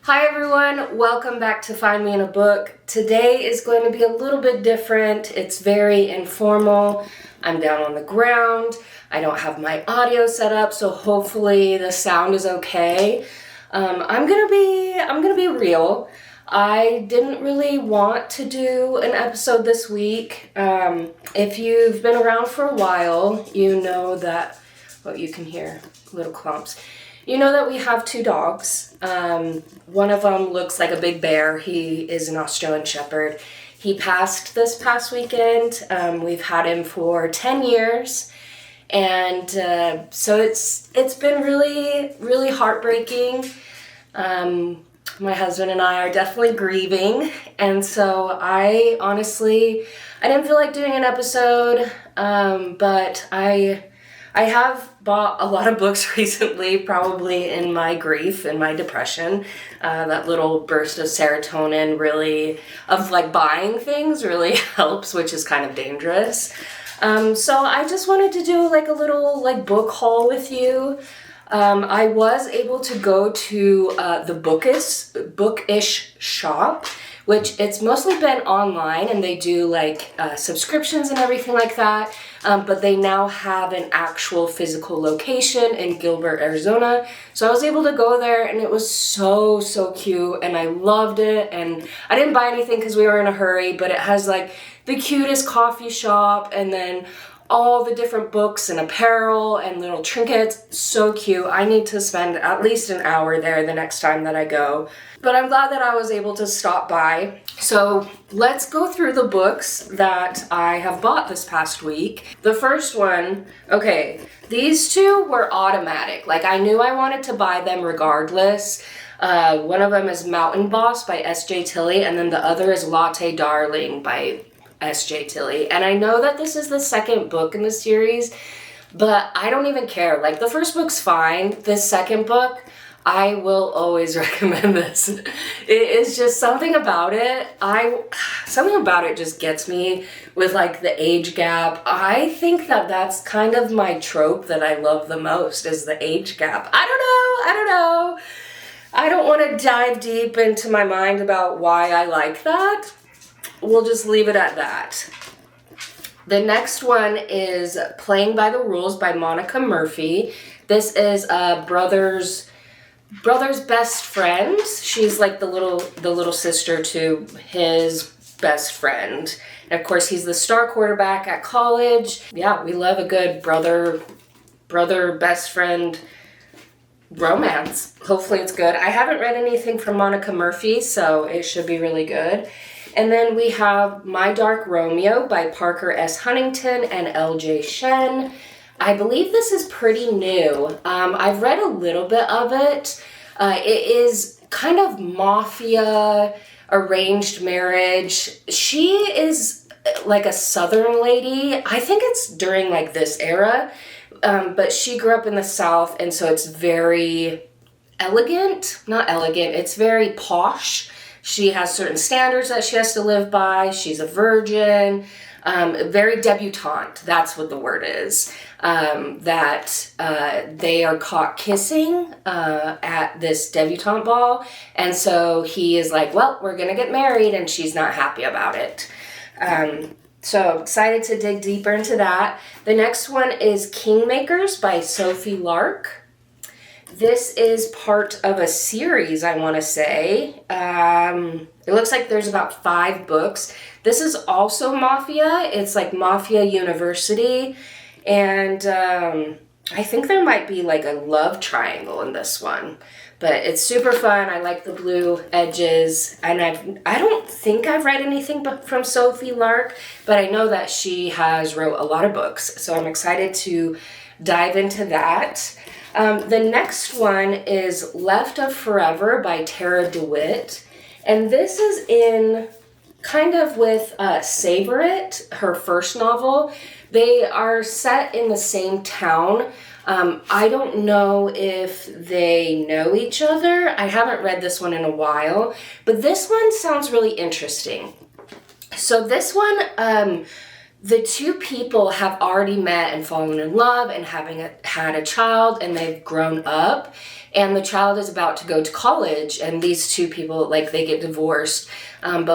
Hi everyone, welcome back to Find Me in a Book. Today is going to be a little bit different. It's very informal. I'm down on the ground. I don't have my audio set up, so hopefully the sound is okay. I'm gonna be real. I didn't really want to do an episode this week. If you've been around for a while, you know that, well, you can hear little clumps. You know that we have two dogs. One of them looks like a big bear. He is an Australian Shepherd. He passed this past weekend. We've had him for 10 years. And so it's been really heartbreaking. My husband and I are definitely grieving. And so I didn't feel like doing an episode, but I have bought a lot of books recently, probably in my grief and my depression. That little burst of serotonin of buying things really helps, which is kind of dangerous. So I just wanted to do a little book haul with you. I was able to go to the Bookish shop, which it's mostly been online, and they do subscriptions and everything like that. But they now have an actual physical location in Gilbert, Arizona. So I was able to go there, and it was so cute, and I loved it. And I didn't buy anything because we were in a hurry, but it has the cutest coffee shop, and then all the different books and apparel and little trinkets. So cute. I need to spend at least an hour there the next time that I go. But I'm glad that I was able to stop by. So let's go through the books that I have bought this past week. The first one, okay, these two were automatic. I knew I wanted to buy them regardless. One of them is Mountain Boss by S.J. Tilley, and then the other is Latte Darling by S.J. Tilley. And I know that this is the second book in the series, but I don't even care. The first book's fine. The second book, I will always recommend this. It is just something about it. Something about it just gets me with the age gap. I think that that's kind of my trope that I love the most, is the age gap. I don't know. I don't want to dive deep into my mind about why I like that. We'll just leave it at that. The next one is Playing by the Rules by Monica Murphy. This is brother's best friend. She's the little sister to his best friend. And of course, he's the star quarterback at college. Yeah, we love a good brother best friend romance. Hopefully it's good. I haven't read anything from Monica Murphy, so it should be really good. And then we have My Dark Romeo by Parker S. Huntington and L.J. Shen. I believe this is pretty new. I've read a little bit of it. It is kind of mafia, arranged marriage. She is a Southern lady. I think it's during this era. But she grew up in the South, and so it's very elegant. Not elegant, it's very posh. She has certain standards that she has to live by. She's a virgin, very debutante. That's what the word is. They are caught kissing at this debutante ball. And so he is well, we're going to get married, and she's not happy about it. So excited to dig deeper into that. The next one is KingMakers by Sophie Lark. This is part of a series, I want to say. It looks like there's about 5 books. This is also Mafia. It's Mafia University. And I think there might be a love triangle in this one. But it's super fun. I like the blue edges. And I don't think I've read anything from Sophie Lark, but I know that she has wrote a lot of books. So I'm excited to dive into that. The next one is Left of Forever by Tarah Dewitt. And this is in kind of with Savor It, her first novel. They are set in the same town. I don't know if they know each other. I haven't read this one in a while, but this one sounds really interesting. So this one, the two people have already met and fallen in love and had a child, and they've grown up. and the child is about to go to college, and these two people, like, they get divorced. And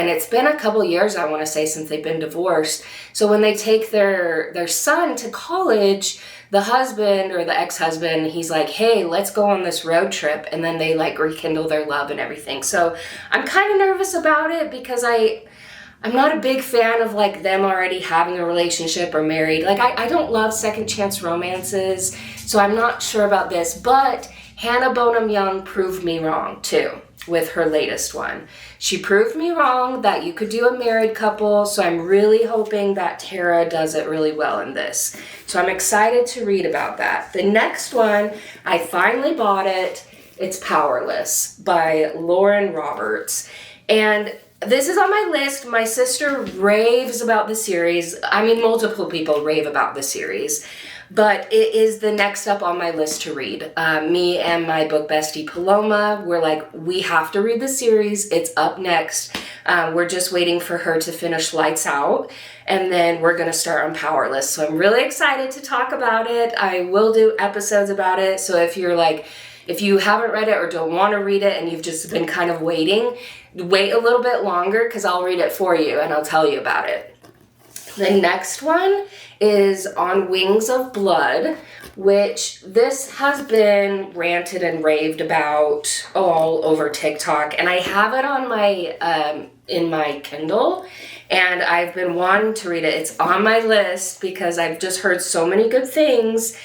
it's been a couple years, I want to say, since they've been divorced. So when they take their son to college, the husband or the ex-husband, he's like, hey, let's go on this road trip. And then they like rekindle their love and everything. So I'm kind of nervous about it because I'm not a big fan of like them already having a relationship or married. Like I don't love second chance romances, so I'm not sure about this. But Hannah Bonham Young proved me wrong too with her latest one. She proved me wrong that you could do a married couple, so I'm really hoping that Tarah does it really well in this. So I'm excited to read about that. The next one, I finally bought it. It's Powerless by Lauren Roberts. And this is on my list. My sister raves about the series. I mean, multiple people rave about the series. But it is the next up on my list to read. Me and my book bestie Paloma, we're like, we have to read the series. It's up next. We're just waiting for her to finish Lights Out. And then we're going to start on Powerless. So I'm really excited to talk about it. I will do episodes about it. So if you haven't read it or don't want to read it and you've just been kind of waiting, wait a little bit longer because I'll read it for you and I'll tell you about it. The next one is On Wings of Blood, which this has been ranted and raved about all over TikTok. And I have it on my in my Kindle, and I've been wanting to read it. It's on my list because I've just heard so many good things.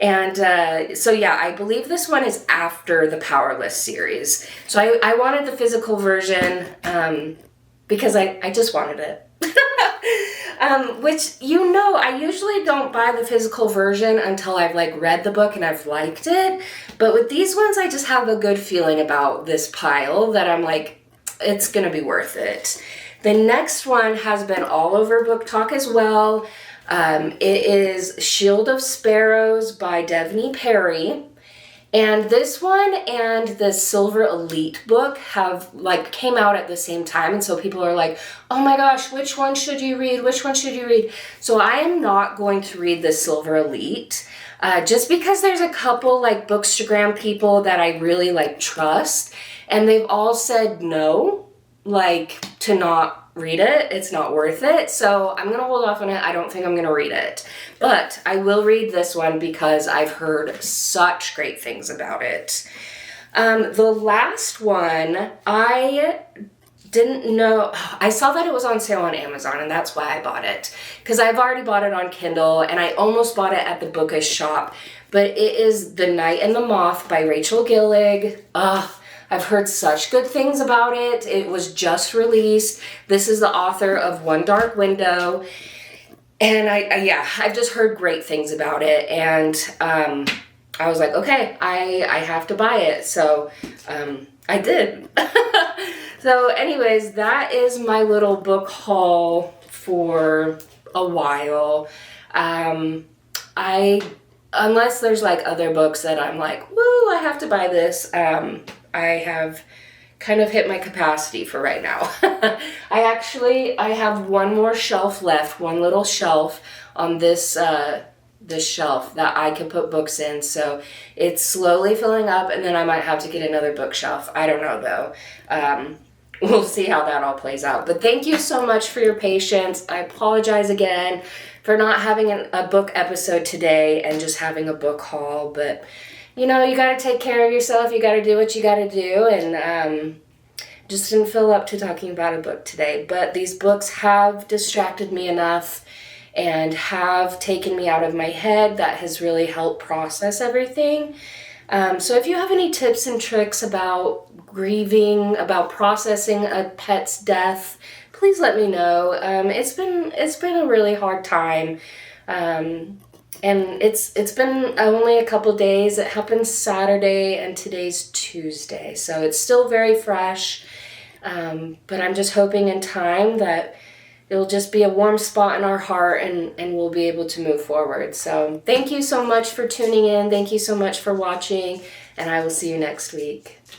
And so yeah, I believe this one is after the Powerless series. So I wanted the physical version because I just wanted it. Which, I usually don't buy the physical version until I've like read the book and I've liked it. But with these ones, I just have a good feeling about this pile that I'm like, it's going to be worth it. The next one has been all over Book Talk as well. It is Shield of Sparrows by Devney Perry. And this one and the Silver Elite book have like came out at the same time. And so people are like, oh my gosh, which one should you read? Which one should you read? So I am not going to read the Silver Elite just because there's a couple like Bookstagram people that I really like trust. And they've all said no, like to not read it. It's not worth it. So I'm going to hold off on it. I don't think I'm going to read it. But I will read this one because I've heard such great things about it. The last one, I didn't know. I saw that it was on sale on Amazon, and that's why I bought it. Because I've already bought it on Kindle, and I almost bought it at the Bookish shop. But it is The Night and the Moth by Rachel Gilleg. I've heard such good things about it. It was just released. This is the author of One Dark Window. And I've just heard great things about it. And I was like, okay, I have to buy it. So I did. So anyways, that is my little book haul for a while. Unless there's like other books that I'm like, woo, I have to buy this. I have kind of hit my capacity for right now. I have one more shelf left, one little shelf on this shelf that I can put books in. So it's slowly filling up, and then I might have to get another bookshelf. I don't know though. We'll see how that all plays out. But thank you so much for your patience. I apologize again for not having a book episode today and just having a book haul, but you got to take care of yourself. You got to do what you got to do. And just didn't feel up to talking about a book today. But these books have distracted me enough and have taken me out of my head. That has really helped process everything. So if you have any tips and tricks about grieving, about processing a pet's death, please let me know. It's been a really hard time. And it's been only a couple days. It happened Saturday and today's Tuesday. So it's still very fresh. But I'm just hoping in time that it'll just be a warm spot in our heart and we'll be able to move forward. So thank you so much for tuning in. Thank you so much for watching. And I will see you next week.